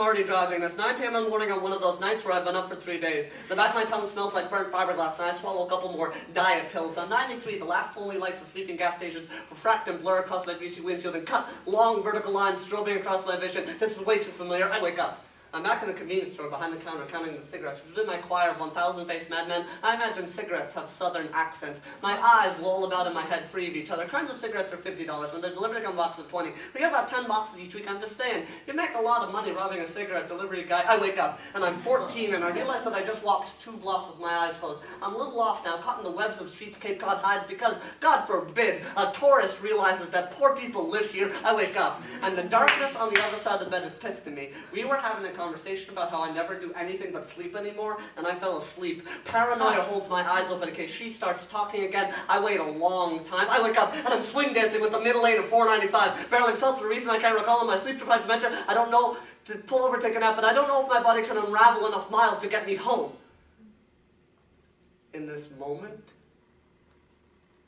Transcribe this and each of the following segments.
already driving. It's 9 p.m. in the morning on one of those nights where I've been up for 3 days. The back of my tongue smells like burnt fiberglass, and I swallow a couple more diet pills. On 93, the last only lights of sleeping gas stations refract and blur across my greasy windshield and cut long vertical lines strobing across my vision. This is way too familiar. I wake up. I'm back in the convenience store behind the counter counting the cigarettes. Within my choir of 1,000 faced madmen, I imagine cigarettes have southern accents. My eyes loll about in my head free of each other. Cartons of cigarettes are $50 when they're delivered in a box of 20. We get about 10 boxes each week. I'm just saying, you make a lot of money robbing a cigarette delivery guy. I wake up and I'm 14 and I realize that I just walked 2 blocks with my eyes closed. I'm a little lost now, caught in the webs of streets Cape Cod hides because, God forbid, a tourist realizes that poor people live here. I wake up and the darkness on the other side of the bed is pissed at me. We were having a conversation about how I never do anything but sleep anymore, and I fell asleep. Paranoia holds my eyes open in case she starts talking again. I wait a long time. I wake up, and I'm swing dancing with the middle lane of 495, barreling south for a reason I can't recall in my sleep-deprived dementia. I don't know to pull over, take a nap, but I don't know if my body can unravel enough miles to get me home. In this moment,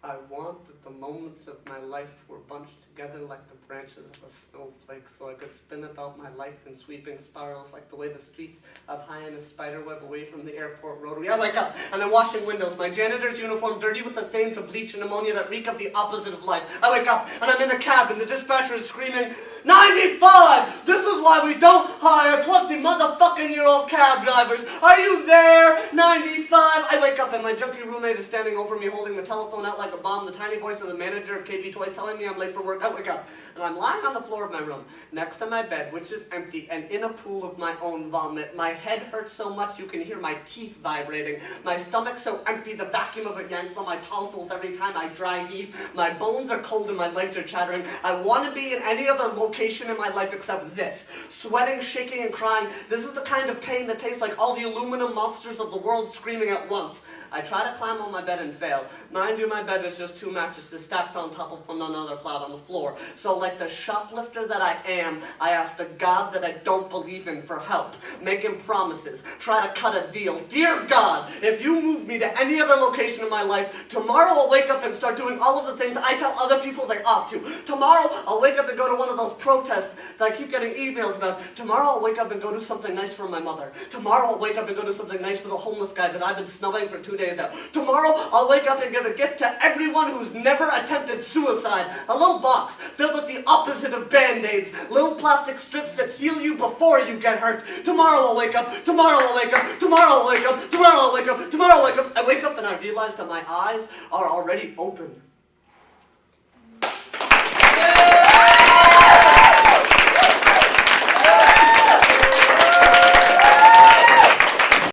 I want that the moments of my life were bunched together like the branches of a snowflake so I could spin about my life in sweeping spirals like the way the streets of Hyannis spiderweb away from the airport rotary. I wake up and I'm washing windows, my janitor's uniform dirty with the stains of bleach and ammonia that reek of the opposite of life. I wake up and I'm in the cab and the dispatcher is screaming, 95! This is why we don't hire 20-motherfucking-year-old cab drivers. Are you there? 95! I wake up and my junkie roommate is standing over me holding the telephone out like a bomb. The tiny voice of the manager of KB Toys telling me I'm late for work. I wake up and I'm lying on the floor of my room next to my bed, which is empty, and in a pool of my own vomit. My head hurts so much you can hear my teeth vibrating. My stomach so empty the vacuum of it yanks on my tonsils every time I dry heave. My bones are cold and my legs are chattering. I want to be in any other location in my life except this. Sweating, shaking, and crying. This is the kind of pain that tastes like all the aluminum monsters of the world screaming at once. I try to climb on my bed and fail. Mind you, my bed is just 2 mattresses stacked on top of one another flat on the floor. So like the shoplifter that I am, I ask the God that I don't believe in for help. Making promises. Try to cut a deal. Dear God, if you move me to any other location in my life, tomorrow I'll wake up and start doing all of the things I tell other people they ought to. Tomorrow I'll wake up and go to one of those protests that I keep getting emails about. Tomorrow I'll wake up and go do something nice for my mother. Tomorrow I'll wake up and go do something nice for the homeless guy that I've been snubbing for 2 days now. Tomorrow, I'll wake up and give a gift to everyone who's never attempted suicide. A little box filled with the opposite of Band-Aids. Little plastic strips that heal you before you get hurt. Tomorrow I'll wake up. Tomorrow I'll wake up. Tomorrow I'll wake up. Tomorrow I'll wake up. Tomorrow I'll wake up. I wake up and I realize that my eyes are already open.